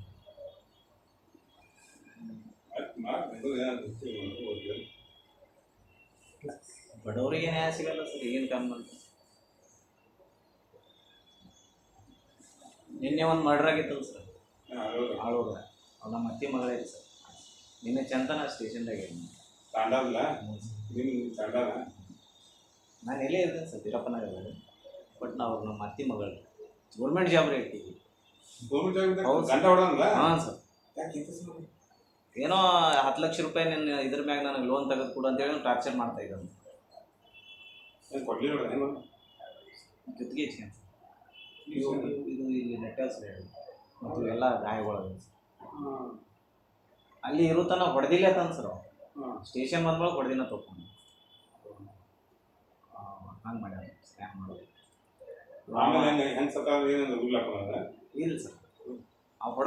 ಬಡವರಿಗೆ ನ್ಯಾಯ ಸಿಗಲ್ಲ ಸರ್. ಏನು ಕಮ್ಮಿ ಅಂತ ನಿನ್ನೆ ಒಂದು ಮರ್ಡರ್ ಆಗಿತ್ತಲ್ಲ ಸರ್ ಆಳೂರ. ಅವ್ರು ನಮ್ಮ ಅತ್ತಿ ಮಗಳೇ ಸರ್. ನಿನ್ನೆ ಚಂತನ ಸ್ಟೇಷನ್ದಾಗ ತಾಂಡಲ್ಲ ತಾಂಡಲ್ಲ ನಾನು ಎಲ್ಲೇ ಇರ್ತೇನೆ ಸರ್ ವೀರಪ್ಪನಗರದಲ್ಲಿ. ಬಟ್ ನಾವು ನಮ್ಮ ಅತ್ತಿ ಮಗಳು ಗೌರ್ಮೆಂಟ್ ಜಾಬ್ ರೀ ಐತಿ. ಹಾಂ ಸರ್. ಏನೋ 10 ಲಕ್ಷ ರೂಪಾಯಿ ನಿನ್ನ ಇದ್ರ ಮ್ಯಾಗ ನನಗೆ ಲೋನ್ ತೆಗೆದು ಕೊಡು ಅಂತೇಳಿ ಟಾರ್ಚರ್ ಮಾಡ್ತಾ ಇದ್ದಾನೆ. ಜೊತೆಗೆ ಇದು ಇಲ್ಲಿ ನೆಟ್ಟಲ್ಸ್ ಮತ್ತು ಎಲ್ಲ ಗಾಯಗಳು ಅಲ್ಲಿ ಇರುತ್ತಾನ ಹೊಡೆದಿಲ್ಲ ಅಂತ ಸರ್. ಸ್ಟೇಷನ್ ಬಂದ್ಮೇಲೆ ಹೊಡೆದಿನ ತೊಗೊಂಡು ಹಂಗೆ ಮಾಡ್ಯಾರ. ಸ್ಕ್ಯಾಮ್ ಮಾಡೋದು ಇಲ್ಲ ಸರ್.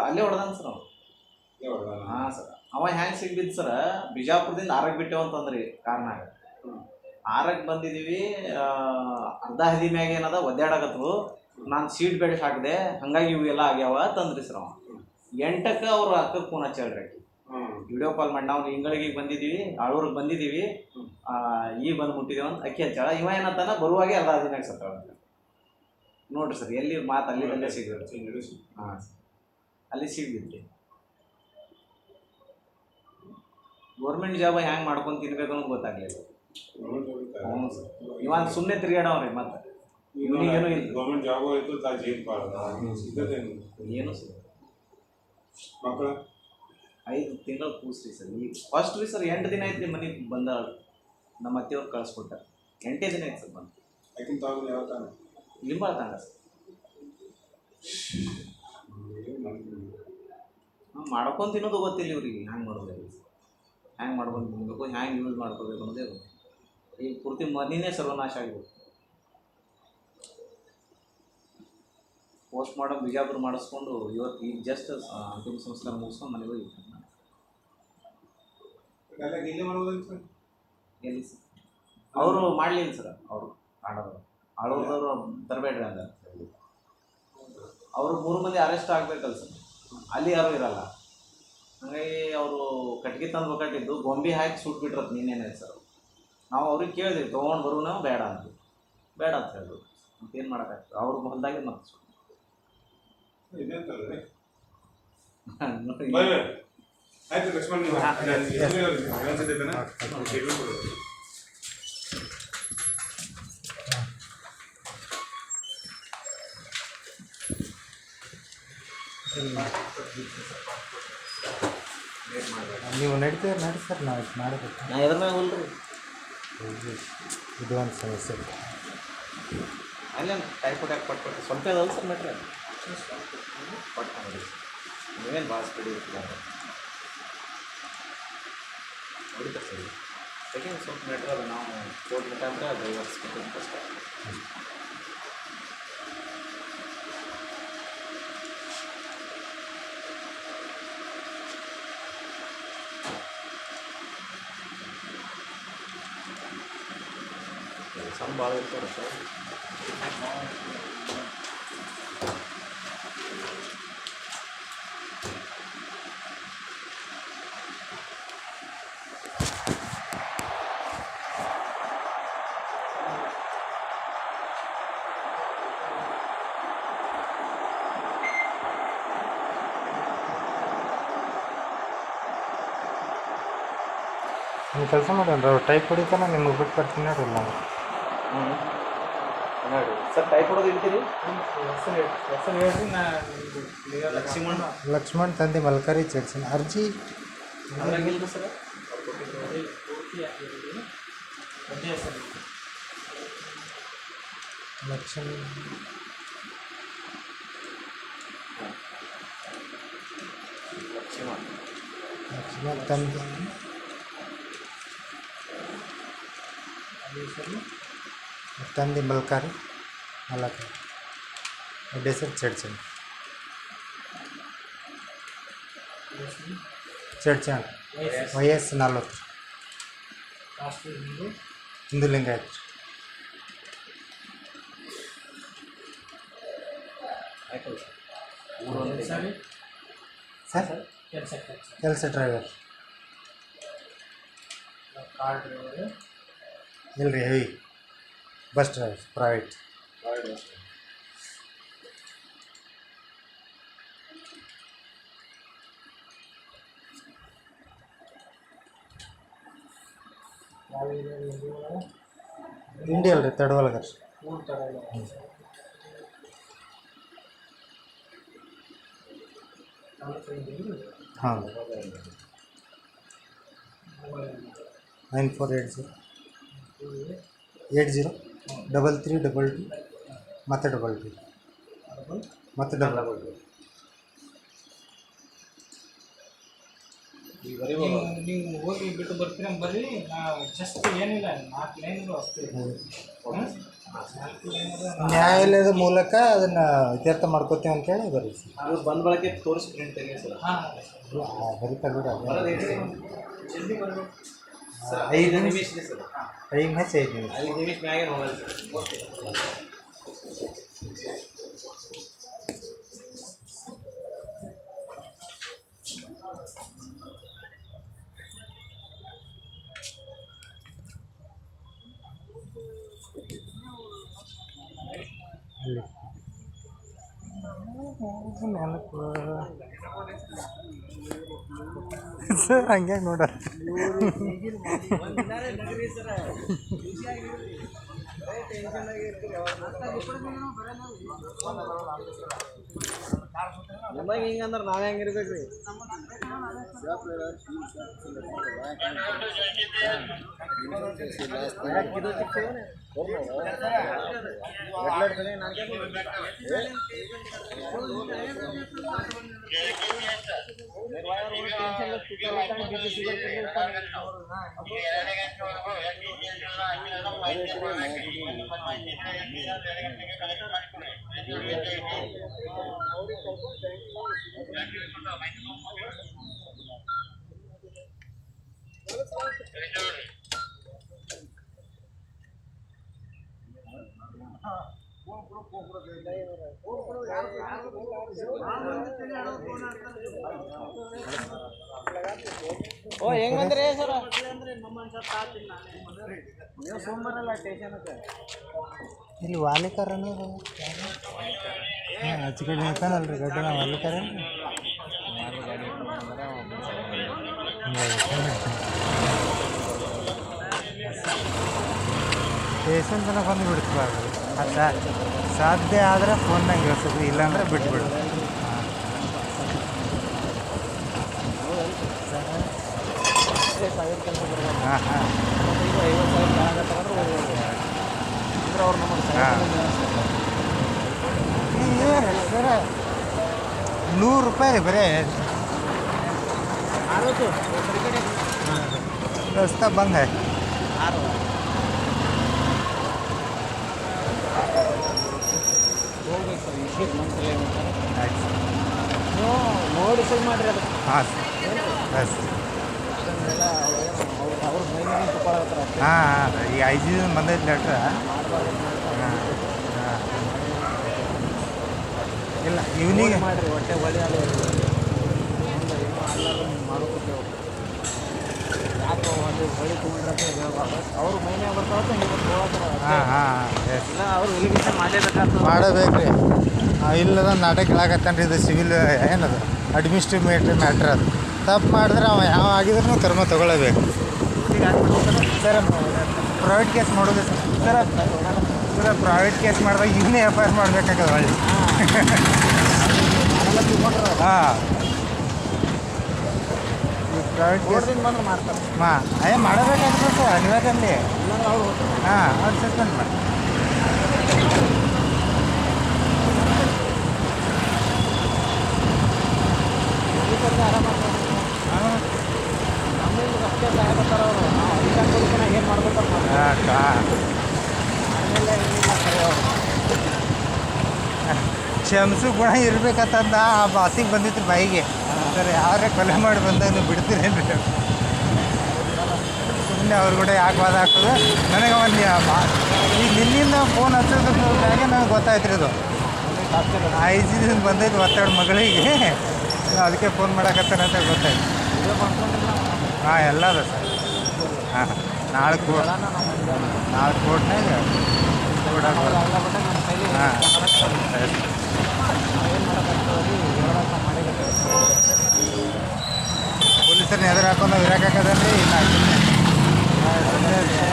ಅಲ್ಲೇ ಹೊಡೆದಾನ ಸರ್ ಅವ್ರು. ಹಾಂ ಸರ್. ಅವ ಹ್ಯಾಂಗೆ ಸಿಗ್ಬಿದ್ದು ಸರ್, ಬಿಜಾಪುರದಿಂದ ಆರಕ್ಕೆ ಬಿಟ್ಟೆವು ಅಂತಂದ್ರಿ ಕಾರ್ನಾಗ. ಆರಕ್ಕೆ ಬಂದಿದ್ದೀವಿ, ಅರ್ಧ ಹದಿ ಮ್ಯಾಗ ಏನದ ಒದ್ದಾಡಕತ್ವು. ನಾನು ಸೀಟ್ ಬೆಲ್ಟ್ ಹಾಕಿದೆ, ಹಂಗಾಗಿ ಇವು ಎಲ್ಲ ಆಗ್ಯಾವ ತಂದ್ರಿ ಸರ್. ಅವ 8ಕ್ಕೆ ಅವ್ರು ಅಕ್ಕಕ್ಕೆ ಫೋನ್ ಹಚ್ಚಾಳ್ರಿ. ವಿಡಿಯೋ ಕಾಲ್ ಮಾಡಿ ನಾವು ಇಂಗಳಿಗೆ ಬಂದಿದ್ದೀವಿ, ಆಳೂರಿಗೆ ಬಂದಿದ್ದೀವಿ, ಈಗ ಬಂದು ಮುಟ್ಟಿದ್ದೇವೆ ಅಂತ ಅಕ್ಕಿ ಹಚ್ಚಾಳ. ಇವ ಏನಂತಾನ ಬರುವಾಗೆ ಅರ್ಧ ಹದಿ ಮ್ಯಾಗ ಸತ್ತಾಳ ನೋಡ್ರಿ ಸರ್. ಎಲ್ಲಿ ಮಾತು ಅಲ್ಲಿಂದಲ್ಲೇ ಸಿಗ್ರಿ. ಹಾಂ ಸರ್, ಅಲ್ಲಿ ಸಿಗ್ಬಿದ್ರಿ. ಗೌರ್ಮೆಂಟ್ ಜಾಬ್ ಹ್ಯಾಂಗೆ ಮಾಡ್ಕೊಂಡು ತಿನ್ಬೇಕು ಅನ್ನೋದು ಗೊತ್ತಾಗಲಿಲ್ಲ. ಹ್ಞೂ ಸರ್. ಇವಾಗ ಸುಮ್ಮನೆ ತಿರ್ಗಾಡವ್ರಿ ಮತ್ತೆ ಇವ್ನಿಗೇನು ಇಲ್ಲ. ಗೌರ್ಮೆಂಟ್ ಜಾಬ್ ಆಯ್ತು ತಾ ಜೀನ್ ಪಾಡ ಇದ್ದೇನು ಏನು ಸರ್ ಮಕ್ಕಳ 5 ತಿಂಗಳು ಕೂಸ್ರಿ ಸರ್. ಈಗ ಫಸ್ಟ್ ರೀ ಸರ್ 8 ದಿನ ಐತ್ರಿ ಮನೆಗೆ ಬಂದ ನಮ್ಮ ಅತ್ತೆಯವ್ರು ಕಳಿಸ್ಕೊಟ್ಟಾರೆ. 8 ದಿನ ಐತೆ ಸರ್ ಬಂದು. ಯಾಕಿನ ತಾವು ಯಾವ ತಾನೆ ಲಿಂಬಾಳ ತಂಗ ಸರ್. ಮಾಡ್ಕೊಂಡು ತಿನ್ನೋದು ಗೊತ್ತಿಲ್ಲ ಇವ್ರಿಗೆ. ಹ್ಯಾಂಗೆ ಮಾಡೋದು ಹ್ಯಾಂಗೆ ಮಾಡ್ಕೊಂಡು ತಿನ್ಬೇಕು, ಹ್ಯಾಂಗೆ ಯೂಸ್ ಮಾಡ್ಕೋಬೇಕು ಅನ್ನೋದೇ ಗೊತ್ತು. ಈಗ ಪೂರ್ತಿ ಮನಿನೇ ಸರ್ವನಾಶ ಆಗಿತ್ತು. ಪೋಸ್ಟ್ ಮಾಡೋ ಬಿಜಾಪುರ ಮಾಡಿಸ್ಕೊಂಡು ಇವತ್ತು ಈಗ ಜಸ್ಟ್ ಅಂತಿಮ ಸಂಸ್ಕಾರ ಮುಗಿಸ್ಕೊಂಡು ಮನೆಗೆ ಹೋಗಿ ಇಲ್ಲಿ ಮಾಡೋದಂತ ಎಲ್ಲಿ ಸರ್ ಅವರು ಮಾಡಲಿಲ್ಲ ಸರ್. ಅವರು ಆಡೋದು ಆಳೋದವರು ತರಬೇಡ್ರಿ ಅಂತ ಅವರು 3 ಮಂದಿ ಅರೆಸ್ಟ್ ಆಗಬೇಕಲ್ಲ ಸರ್. ಅಲ್ಲಿ ಯಾರೂ ಇರಲ್ಲ. ಹಾಗಾಗಿ ಅವರು ಕಟ್ಗೆ ತಂದು ಕಟ್ಟಿದ್ದು ಗೊಂಬೆ ಹಾಕಿ ಸುಟ್ಬಿಟ್ರತ್ ನೀನೇನೆ ಸರ್. ನಾವು ಅವ್ರಿಗೆ ಕೇಳಿದ್ವಿ ತೊಗೊಂಡು ಬರು ನಾವು ಬೇಡ ಅಂದ್ವಿ. ಬೇಡ ಅಂತ ಹೇಳಿದ್ರು. ಮತ್ತೇನು ಮಾಡೋಕ್ಕಾಗ್ತದೆ ಅವ್ರು ಹೊಲ್ದಾಗೆ ಮತ್ತೆ ಆಯ್ತು ಲಕ್ಷ್ಮಣ್ ನೀವು ನಡೀತೀರ ನಡಿ ಸರ್, ನಾವು ಇದು ಮಾಡಬೇಕು. ನಾ ಎದ್ರ ಮ್ಯಾಗ ಹೋಲ್ರಿ ಇದು ಒಂದು ಸಮಸ್ಯೆ. ಅಲ್ಲೇ ಟೈಫೋಡ್ ಯಾಕೆ ಪಟ್ಟು ಸ್ವಲ್ಪ ಅದಲ್ಲ ಸರ್ ಮೆಟ್ರೆ ಪಟ್ಟು ಮಾಡಿ ನೀವೇನು ಭಾಳ ಸ್ಪೀಡ್ ಇರ್ತೀರ ಹೊಡಿತಾರೆ ಸರಿ. ಸೆಕೆಂಡ್ ಸ್ವಲ್ಪ ಮೆಟ್ರ್ ಅದು ನಾವು ಕೊಡ್ಬೇಕಂದ್ರೆ ಅದು ಓಡಿಸ್ಬೇಕು ಕಷ್ಟ. ಕೆಲಸ ಭಾಳ ಇರ್ತಾರೆ ಸರ್. ನೀವು ಕೆಲಸ ಮಾಡಿ ಅಂದ್ರೆ ಅವ್ರು ಟೈಪ್ ಹೊಡಿತಾನೆ ನಿಮ್ಗೆ ಬಿಟ್ಟು ಬರ್ತೀನಿ ನೋಡಿಲ್ಲ ನಾವು. ನೋಡಿ ಸರ್ ಟೈಪ್ ಹೊಡೋದು ಇರ್ತೀರಿ. ಲಕ್ಷ್ಮಣ್ ತಂದೆ ಮಲ್ಕಾರಿ ಚರ್ಚಿನ ಅರ್ಜಿ ಅದ್ರಾಗಿಲ್ಲ ಸರ್. ಲಕ್ಷ್ಮಣ್ ಲಕ್ಷ್ಮಣ್ ತಂದೆ ತಂದೆ ಮಲ್ಕಾರಿ ಮಲಕಾರಿ ಹೆಸರು ಚಡ್ಚಣ್ ಚಡ್ಚಣ್ ವಯಸ್ಸು 40 ಹಿಂದೂ ಲಿಂಗಾಯತ್ ಆಯ್ತು ಸರ್. ಸರ್ ಕೆಲಸ ಡ್ರೈವರ್ ಇಲ್ರಿ ಹೆವಿ ಬಸ್ ಡ್ರೈವರ್ ಪ್ರೈವೇಟ್. ಇಂಡಿ ಅಲ್ರಿ ತಡವಲ್ಗರ್. ಹಾಂ 9480 3322 ಮತ್ತೆ 22 ಮತ್ತೆ 22. ನೀವು ಹೋಗಿ ಬಿಟ್ಟು ಬರ್ತೀರ ಬರ್ರಿ. ನಾವು ಜಸ್ಟ್ ಏನಿಲ್ಲ 4 ಲೈನ್ಗಳು ಅಷ್ಟೇ. ನ್ಯಾಯಾಲಯದ ಮೂಲಕ ಅದನ್ನು ಇತ್ಯರ್ಥ ಮಾಡ್ಕೋತೀವಿ ಅಂತೇಳಿ ಬರ್ರಿ ಸರ್. ಅದು ಬಂದ ಬಳಕೆ ತೋರಿಸಿ ಪ್ರಿಂಟ್ ತೆಗಿ ಸರ್. ಬರೀತಾರೆ ಬಿಡ ಜಲ್ದಿ ಬರಬೇಕು ಸರ್. 5 ನಿಮಿಷ ನಿಮಿಷ ಇದೆ ಸರ್. ಟೈಮ್ ಹೆಚ್ಚು 5 ನಿಮಿಷ. 5 ನಿಮಿಷ ಮ್ಯಾಗೆ ಹೋಗಲ್ಲ ಸರ್. ಓಕೆ ಅಲ್ಲಿ ಸರ್ ಹಂಗೆ ನೋಡ ನಿಮಗೆ ಹಿಂಗಂದ್ರೆ ನಾವೇ ಹೆಂಗಿರ್ಬೇಕು ರೀ? ಓ ಹೆಂಗ್ ಬಂದ್ರಿ ಸರ್? ನೀವು ಸೋಮವಾರಲ್ಲ ಸ್ಟೇಷನ್ಗೆ ಇಲ್ಲಿ ವಾಲಿಕರ್ ಅನ್ನೋದು ಆಚೆ ಕಡೆ ಇರ್ತಾನಲ್ರಿ ಗಡ್ಡ ವಾಲಿಕರ್ ಸ್ಟೇಷನ್ ತನಕ ಬಂದು ಬಿಡಿಸ್ಬಾರ್ದು. ಸಾಧ್ಯ ಆದರೆ ಫೋನ್ನಾಗ ಇಳಿಸೋದು, ಇಲ್ಲಾಂದ್ರೆ ಬಿಟ್ಬಿಡು. ಹಾಂ ಹಾಂ ಸರ 100 ರೂಪಾಯಿ ರೀ ಬರೀ. ರಸ್ತಾ ಬಂದ್ है ನೋಡಿ ಸರಿ ಮಾಡಿರಿ ಅದು. ಹಾಂ ಸರ್ ಅವ್ರ ಮೈಮೇಲೆ ತಗೊಳತ್ತಾರ ಹಾಂ ಹಾಂ ಈ IG ಬಂದೈತೆ ಲೆಟ್ರ. ಹಾಂ ಹಾಂ ಇಲ್ಲ ಇವನಿಗೆ ಮಾಡಿರಿ ಹೊಟ್ಟೆ ಒಲೆ ಅದು ಮಾಡ್ಕೊತೇವೆ. ಯಾಕೆ ಒಂದು ಹೊಳಿ ತೊಗೊಂಡ್ರೆ ಹೇಳ್ಬಾರ್ದು. ಅವ್ರ ಮೈನ್ಯಾಗ ಬರ್ತಾವ ನೀವು ತಗೊಳತ್ತಾರ. ಹಾಂ ಹಾಂ ಇಲ್ಲ ಅವ್ರು ಎಲಿಗೇಷನ್ ಮಾಡಲೇಬೇಕಾಗ್ತದೆ. ಮಾಡಬೇಕು ರೀ. ಇಲ್ಲದ ನಾಟಕ ಹೇಳಾಕತ್ತಾನ ರೀ. ಇದು ಸಿವಿಲ್ ಏನದು ಅಡ್ಮಿನಿಸ್ಟ್ರೇಟಿವ್ ಮ್ಯಾಟ್ರ್. ಅದು ತಪ್ಪು ಮಾಡಿದ್ರೆ ಅವ ಯಾವ ಆಗಿದ್ರೂ ಕ್ರಮ ತಗೊಳ್ಳೇಬೇಕು ಸರ್. ಪ್ರೈವೇಟ್ ಕೇಸ್ ಮಾಡೋದು ಸರ್. ಸರ್ ಪ್ರೈವೇಟ್ ಕೇಸ್ ಮಾಡಿದಾಗ ಇವನ್ನೇ FIR ಮಾಡಬೇಕಾಗದ ಒಳ್ಳೆ. ಹಾಂ ಪ್ರೈವೇಟ್ ಕೇಸ್ ಬಂದ್ರೆ ಮಾಡ್ತಾರೆ. ಮಾಡಬೇಕಾಗ್ತದೆ ಸರ್ ಅನಿವಾರ್ಯಲ್ಲಿ. ಹಾಂ ಅವ್ರು ಸಸ್ಪೆಂಡ್ ಮಾಡಿ. ನಮಗೆ ರಸ್ತೆ ತಗೋತಾರ ಅವರು. ನಾವು ಅಧಿಕಾರಿಗಳನ್ನ ಏನು ಮಾಡ್ಬೇಕಪ್ಪ ಆಮೇಲೆ ಏನಿಲ್ಲ ಸರಿ ಅವರು ಕ್ಷಮಿಸು ಗುಣ ಇರ್ಬೇಕಂತಂದ ಆ ಬಾಸಿಗೆ ಬಂದಿತ್ತು ಬಾಯಿಗೆ. ಸರ್ ಯಾರೇ ಕೊಲೆ ಮಾಡಿ ಬಂದಾಗ ಬಿಡ್ತೀರೇನು ರೀ? ಸುಮ್ಮನೆ ಅವ್ರ ಕೂಡ ಯಾಕೆ ವಾದ ಆಗ್ತದೆ ನನಗೆ. ಒಂದು ಈಗ ನಿನ್ನಿಂದ ಫೋನ್ ಹಚ್ಚೋದ್ರಾಗೆ ನನಗೆ ಗೊತ್ತಾಯ್ತು ರೀ. ಇದು IG ಬಂದೈತೆ ಒತ್ತಡ ಮಗಳಿಗೆ. ಅದಕ್ಕೆ ಫೋನ್ ಮಾಡಕತ್ತಾನೆ ಅಂತ ಗೊತ್ತಾಯ್ತು. ಹಾಂ ಎಲ್ಲ ಅದ ಸರ್. ಹಾಂ ನಾಳೆ ಕೋರ್ಟ್ನಾಗ ಕೊಡಕ್ಕೆ ಹಾಂ ಪೊಲೀಸರನ್ನ ಎದುರು ಹಾಕೊಂಡು ನಾವು ಇರೋಕ್ಕಾಗದಲ್ರಿ. ಇಲ್ಲ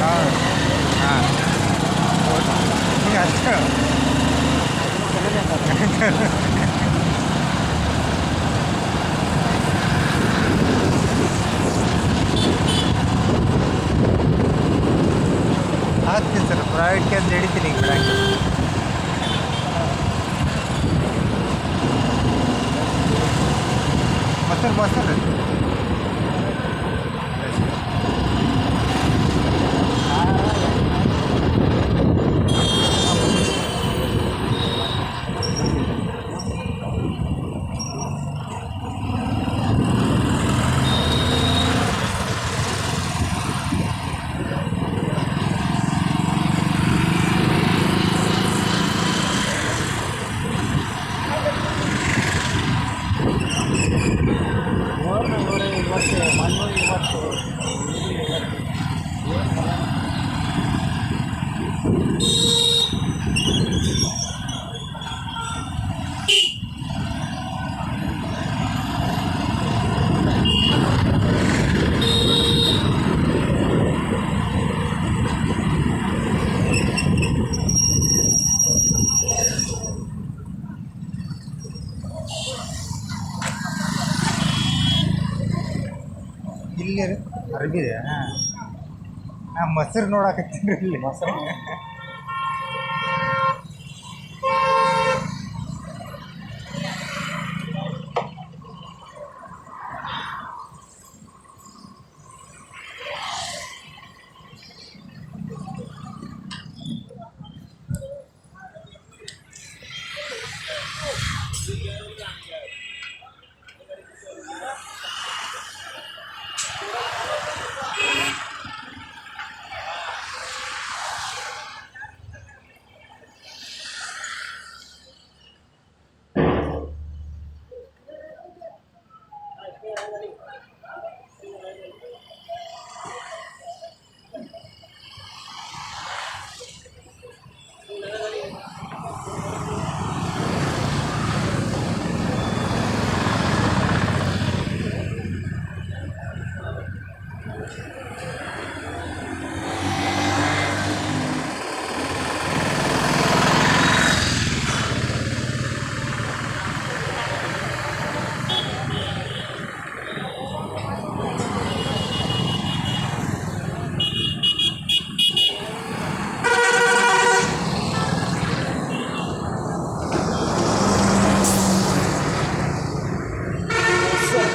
ಹಾಂ ಹಾಂ ಈಗ ಅಷ್ಟೇ ಆಗ್ತೀನಿ ಸರ್. ಪ್ರೈವೇಟ್ ಕೇಸ್ ನಡೀತೀನಿ ಈಗ ಬ್ಯಾಂಕ್. ಮೊಸರು ರೀ. ಇಲ್ಲಿ ಅರ್ಬಿದೆ ನಾ ಮೊಸರು ನೋಡಕತ್ತೀನಿ ಇಲ್ಲಿ ಮೊಸರು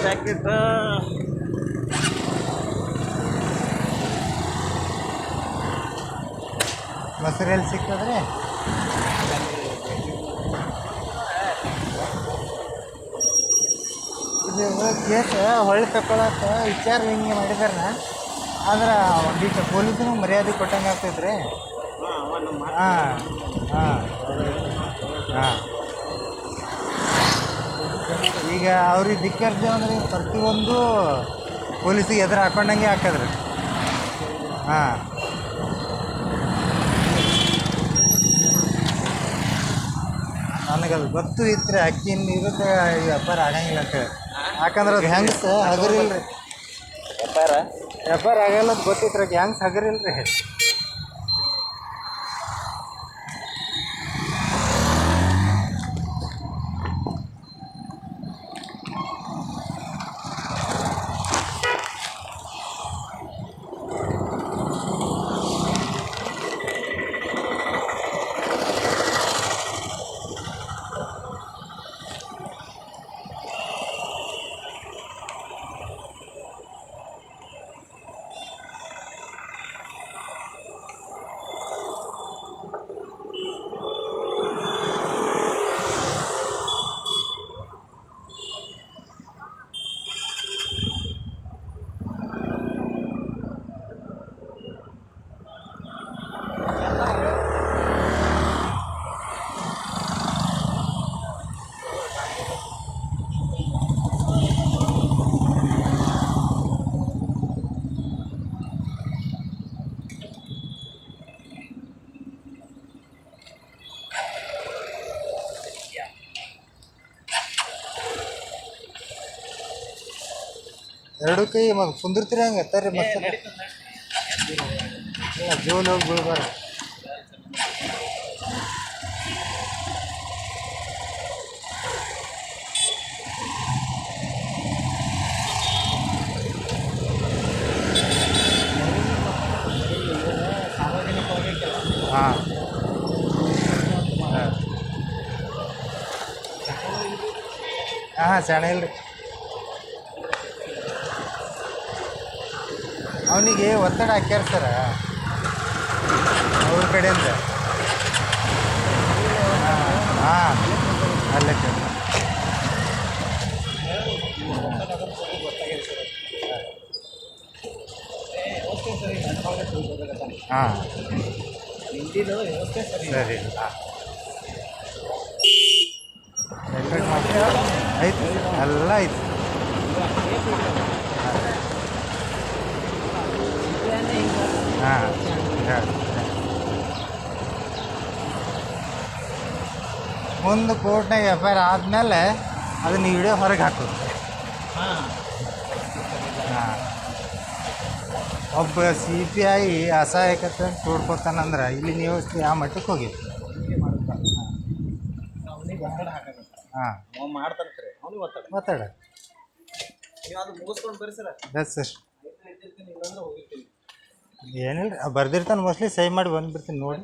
ಪ್ಯಾಕೆಟ್ ಮೊಸರು ಎಲ್ಲಿ ಸಿಗ್ತದ್ರಿ ಇದು ಕೇಸ್ ಹೊಳ್ಳಿ ತಗೊಳಕ್ಕೆ ವಿಚಾರ ಹಿಂಗೆ ಮಾಡಿದಾರೆ ಆದ್ರೆ ಒಂದಿಷ್ಟು ಪೊಲೀಸರು ಮರ್ಯಾದೆ ಕೊಟ್ಟಂಗೆ ಆಗ್ತೈತ್ರಿ ಹಾಂ ಹಾಂ ಹಾಂ ಈಗ ಅವ್ರಿಗೆ ದಿಕ್ಕರ್ಜಿ ಅಂದ್ರೆ ಪ್ರತಿಯೊಂದು ಪೊಲೀಸಿಗೆ ಎದುರು ಹಾಕೊಂಡಂಗೆ ಹಾಕದ್ರಿ ಹಾಂ ನನಗದು ಗೊತ್ತು ಇತ್ತು ಅಕ್ಕಿನ ಇರುತ್ತೆ ವ್ಯಾಪಾರ ಆಗಂಗಿಲ್ಲ ಅಂತೇಳಿ ಯಾಕಂದ್ರೆ ಅದು ಹೆಂಗ್ಸ್ ಹಗರಿಲ್ರಿ ವ್ಯಾಪಾರ ಆಗಲ್ಲ ಅಂತ ಗೊತ್ತಿತ್ತು ಹೆಂಗ್ಸ್ ಹಗರಿಲ್ರಿ ಎರಡು ಕೈ ಕುಂದಿರ್ತೀರಿ ಹಂಗೆ ಎತ್ತಾರಿ ಮಸ್ತ್ ಇಲ್ಲ ಜೋಲ್ ಹೋಗಿ ಬೀಳ್ಬಾರ್ದು ಹಾಂ ಹಾಂ ಸಣ್ಣ ಇಲ್ರಿ ಅವನಿಗೆ ಒತ್ತಡ ಹಾಕ್ಯಾರ ಸರ ಅವ್ರ ಕಡೆಯಿಂದ ಹಾಂ ಅಲ್ಲೇ ಹಾಂ ಹಿಂದಿದು ವ್ಯವಸ್ಥೆ ಸರಿ ಸರಿ ಹಾಂ ಐತಿ ಎಲ್ಲ ಐತಿ ಹಾಂ ಮುಂದೆ ಕೋರ್ಟ್ನಾಗ ಎಫ್ ಐ ಆರ್ ಆದಮೇಲೆ ಅದನ್ನ ವಿಡಿಯೋ ಹೊರಗೆ ಹಾಕೋದು ಹಾಂ ಹಾಂ ಒಬ್ಬ ಸಿ ಪಿ ಐ ಅಸಹಾಯಕತೆ ತೋಡ್ಕೊತಾನಂದ್ರೆ ಇಲ್ಲಿ ನೀವು ಆ ಮಟ್ಟಕ್ಕೆ ಹೋಗಿರಿ ಹಿಂಗೆ ಮಾಡ್ತಾರೆ ಅವನಿಗೆ ಹೊರಗಡೆ ಹಾಕಬೇಕು ಹಾಂ ಅವ ಮಾಡ್ತಾನೆ ಖರೆ ಅವ್ನಿಗೆ ಒತ್ತಡ ಮಾತಾಡ ನೀವು ಅದು ಮುಗಿಸ್ಕೊಂಡು ಬರ್ರಿ ಸರ್ ದಸ್ ಸರ್ ಬಂದಿರ್ತೀನಿ ಇಲ್ಲಾಂದ್ರೆ ಹೋಗಿರ್ತೀನಿ. ಏನಿಲ್ಲ ಬರ್ದಿರ್ತಾನೆ ಮೋಸ್ಟ್ಲಿ ಸಹಿ ಮಾಡಿ ಬಂದ್ಬಿಡ್ತೀನಿ ನೋಡಿ.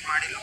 ಮಾಡಿಲ್ಲ